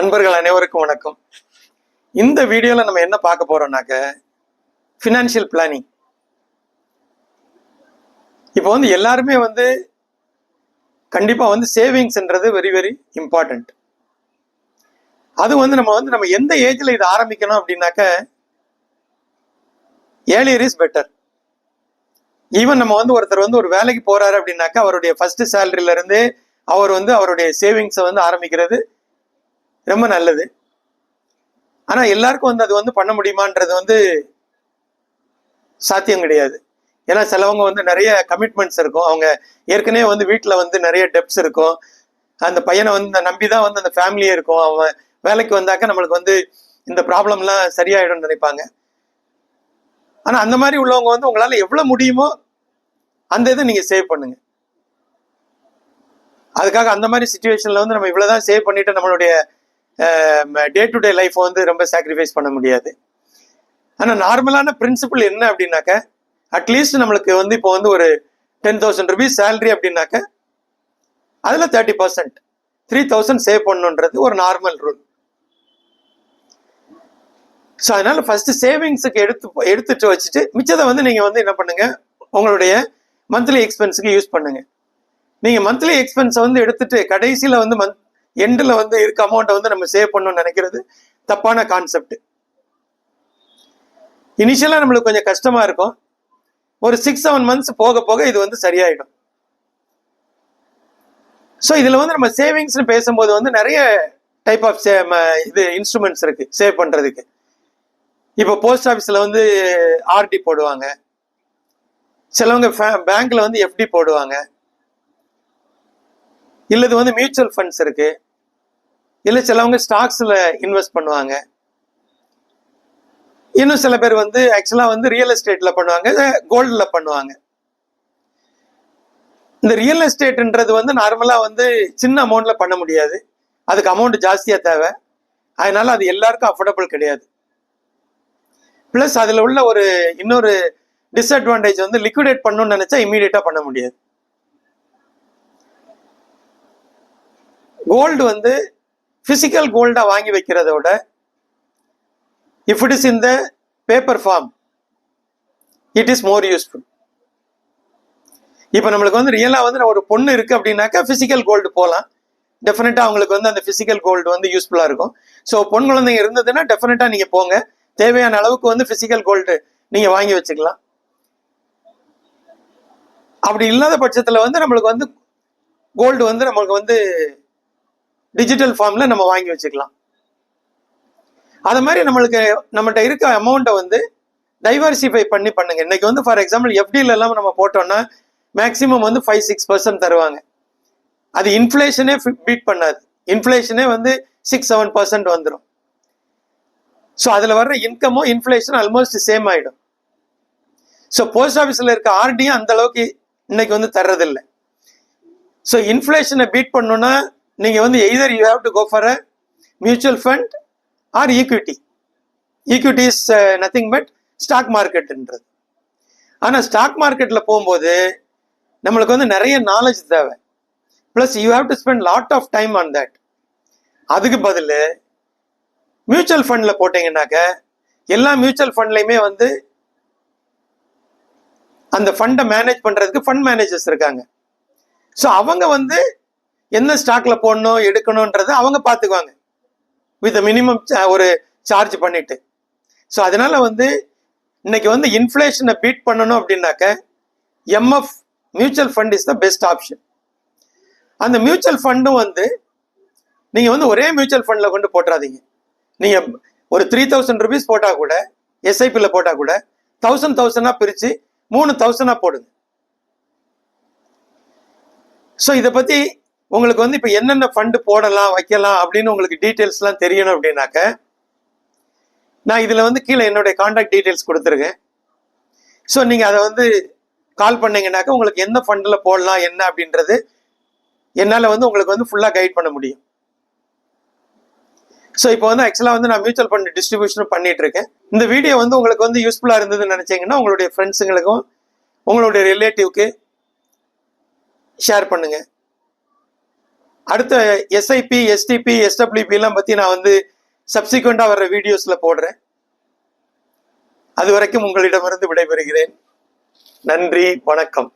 நண்பர்கள் அனைவருக்கும் வணக்கம். இந்த வீடியோல நம்ம என்ன பார்க்க போறோம்னாக்க ஃபினான்ஷியல் பிளானிங். இப்போ எல்லாருமே கண்டிப்பா சேவிங்ஸ்ன்றது வெரி வெரி இம்பார்ட்டன்ட். அது நம்ம எந்த ஏஜ்ல இதை ஆரம்பிக்கணும் அப்படின்னாக்க ஏர்லியர் இஸ் பெட்டர். ஈவன் நம்ம ஒருத்தர் ஒரு வேலைக்கு போறாரு அப்படின்னாக்க அவருடைய ஃபர்ஸ்ட் சேலரியில இருந்து அவர் அவருடைய சேவிங்ஸை ஆரம்பிக்கிறது ரொம்ப நல்லது. ஆனா எல்லாருக்கும் அது பண்ண முடியுமான்றது சாத்தியம் கிடையாது. ஏன்னா சிலவங்க நிறைய கமிட்மெண்ட்ஸ் இருக்கும், அவங்க ஏற்கனவே வீட்டுல நிறைய டெப்ஸ் இருக்கும், அந்த பையனை நம்பிதான் அந்த ஃபேமிலியே இருக்கும். அவன் வேலைக்கு வந்தாக்க நம்மளுக்கு இந்த ப்ராப்ளம்லாம் சரியாயிடும் நினைப்பாங்க. ஆனா அந்த மாதிரி உள்ளவங்க உங்களால எவ்வளவு முடியுமோ அந்த இதை நீங்க சேவ் பண்ணுங்க. அதுக்காக அந்த மாதிரி சுச்சுவேஷன்ல நம்ம இவ்வளவுதான் சேவ் பண்ணிட்டு நம்மளுடைய டே டு டே லைஃப் ரொம்ப சாக்ரிஃபைஸ் பண்ண முடியாது. ஆனா நார்மலான பிரின்சிபிள் என்ன அப்படின்னாக்க அட்லீஸ்ட் நம்மளுக்கு இப்போ ஒரு 10,000 rupees சேலரி அப்படின்னாக்க அதுல 30% 3,000 சேவ் பண்ணணுன்றது ஒரு நார்மல் ரூல். ஸோ அதனால ஃபர்ஸ்ட் சேவிங்ஸுக்கு எடுத்துட்டு வச்சுட்டு மிச்சத்தை நீங்க என்ன பண்ணுங்க, உங்களுடைய மந்த்லி எக்ஸ்பென்ஸுக்கு யூஸ் பண்ணுங்க. நீங்க மந்த்லி எக்ஸ்பென்ஸை எடுத்துட்டு கடைசியில மந்த் எண்டில் இருக்க அமௌண்ட்டை நம்ம சேவ் பண்ணணும்னு நினைக்கிறது தப்பான கான்செப்ட். இனிஷியலா நம்மளுக்கு கொஞ்சம் கஷ்டமா இருக்கும், ஒரு 6-7 months போக போக இது சரியாயிடும். ஸோ இதுல நம்ம சேவிங்ஸ்னு பேசும்போது நிறைய டைப் ஆஃப் இது இன்ஸ்ட்ருமெண்ட்ஸ் இருக்கு சேவ் பண்றதுக்கு. இப்போ போஸ்ட் ஆஃபீஸ்ல ஆர்டி போடுவாங்க, சிலவங்க பேங்க்ல எஃப்டி போடுவாங்க, இல்லது மியூச்சுவல் ஃபண்ட்ஸ் இருக்கு, இல்ல சிலவங்க ஸ்டாக்ஸ்ல இன்வெஸ்ட் பண்ணுவாங்க, இன்னும் சில பேர் ஆக்சுவலா ரியல் எஸ்டேட்ல பண்ணுவாங்க, கோல்டுல பண்ணுவாங்க. இந்த ரியல் எஸ்டேட்ன்றது நார்மலா சின்ன அமௌண்ட்ல பண்ண முடியாது, அதுக்கு அமௌண்ட் ஜாஸ்தியா தேவை. அதனால அது எல்லாருக்கும் அஃபோர்டபுள் கிடையாது. பிளஸ் அதுல உள்ள இன்னொரு டிஸ்அட்வான்டேஜ் லிக்விடேட் பண்ணணும்னு நினைச்சா இமீடியட்டா பண்ண முடியாது. கோல்டு பிசிக்கல் கோல்டா வாங்கி வைக்கிறத விட if it is in the paper form it is more useful. இப்போ நம்மளுக்கு ரியலா ஒரு பொண்ணு இருக்கு அப்படின்னாக்கா பிசிக்கல் கோல்டு போகலாம், டெஃபினட்டா அவங்களுக்கு அந்த பிசிக்கல் கோல்டு யூஸ்ஃபுல்லா இருக்கும். ஸோ பொன் குழந்தைங்க இருந்ததுன்னா டெஃபினட்டா நீங்க போங்க, தேவையான அளவுக்கு பிசிக்கல் கோல்டு நீங்க வாங்கி வச்சுக்கலாம். அப்படி இல்லாத பட்சத்துல நம்மளுக்கு கோல்டு நம்மளுக்கு டிஜிட்டல் ஃபார்ம்ல நம்ம வாங்கி வச்சுக்கலாம். அது மாதிரி நம்மகிட்ட இருக்க அமௌண்ட்டை டைவர்சிஃபை பண்ணி பண்ணுங்க. இன்னைக்கு ஃபார் எக்ஸாம்பிள் எஃப்டில எல்லாம் நம்ம போட்டோம்னா மேக்சிமம் 5-6% தருவாங்க. அது இன்ஃபிளேஷனே பீட் பண்ணாது, இன்ஃபிளேஷனே 6-7% வந்துடும். ஸோ அதுல வர்ற இன்கமும் இன்ஃபிளேஷன் ஆல்மோஸ்ட் சேம் ஆயிடும். ஸோ போஸ்ட் ஆஃபீஸ்ல இருக்க ஆர்டியும் அந்த அளவுக்கு இன்னைக்கு தர்றதில்லை. ஸோ இன்ஃபிளேஷனை பீட் பண்ணணும்னா நீங்க either you have to go for a mutual fund or equity. Equity is nothing but stock மார்க்கெட்ன்றது. ஆனா ஸ்டாக் மார்க்கெட்ல போகும்போது நம்மளுக்கு நிறைய நாலேஜ் தேவை, plus you have to spend lot of time on that. அதுக்கு பதில் மியூச்சுவல் ஃபண்ட்ல போட்டீங்கன்னாக்க எல்லா மியூச்சுவல் ஃபண்ட்லயுமே அந்த ஃபண்டை மேனேஜ் பண்றதுக்கு ஃபண்ட் மேனேஜர்ஸ் இருக்காங்க. ஸோ அவங்க என்ன ஸ்டாக்ல போடணும் எடுக்கணும்ன்றது அவங்க பார்த்துக்குவாங்க வித் மினிமம் ஒரு சார்ஜ் பண்ணிட்டு. ஸோ அதனால இன்னைக்கு இன்ஃபிளேஷனை பீட் பண்ணணும் அப்படின்னாக்க MF mutual fund is the best option. அந்த மியூச்சுவல் ஃபண்டும் நீங்க ஒரே மியூச்சுவல் ஃபண்ட்ல கொண்டு போட்டுறாதீங்க. நீங்க ஒரு 3,000 rupees போட்டா கூட எஸ்ஐபில போட்டா கூட 1,000 பிரிச்சு 3,000 போடுங்க. ஸோ இதை பத்தி உங்களுக்கு இப்ப என்னென்ன ஃபண்டு போடலாம் வைக்கலாம் அப்படின்னு உங்களுக்கு டீட்டெயில்ஸ் எல்லாம் தெரியணும் அப்படின்னாக்க நான் இதுல கீழே என்னுடைய கான்டாக்ட் டீட்டெயில்ஸ் கொடுத்துருக்கேன். ஸோ நீங்க அதை கால் பண்ணீங்கன்னாக்க உங்களுக்கு எந்த ஃபண்ட்ல போடலாம் என்ன அப்படின்றது என்னால உங்களுக்கு ஃபுல்லா கைட் பண்ண முடியும். ஸோ இப்போ ஆக்சுவலா நான் மியூச்சுவல் ஃபண்ட் டிஸ்ட்ரிபியூஷன் பண்ணிட்டு இருக்கேன். இந்த வீடியோ உங்களுக்கு யூஸ்ஃபுல்லா இருந்ததுன்னு நினைச்சீங்கன்னா உங்களுடைய ஃப்ரெண்ட்ஸுங்களுக்கும் உங்களுடைய ரிலேட்டிவ்க்கு ஷேர் பண்ணுங்க. அடுத்த எஸ்ஐபி, எஸ்டிபி, எஸ்டபிள்யூபி எல்லாம் பத்தி நான் வந்து சப்சிக்வெண்டா வர்ற வீடியோஸ்ல போடுறேன். அது வரைக்கும் உங்களிடமிருந்து விடைபெறுகிறேன். நன்றி, வணக்கம்.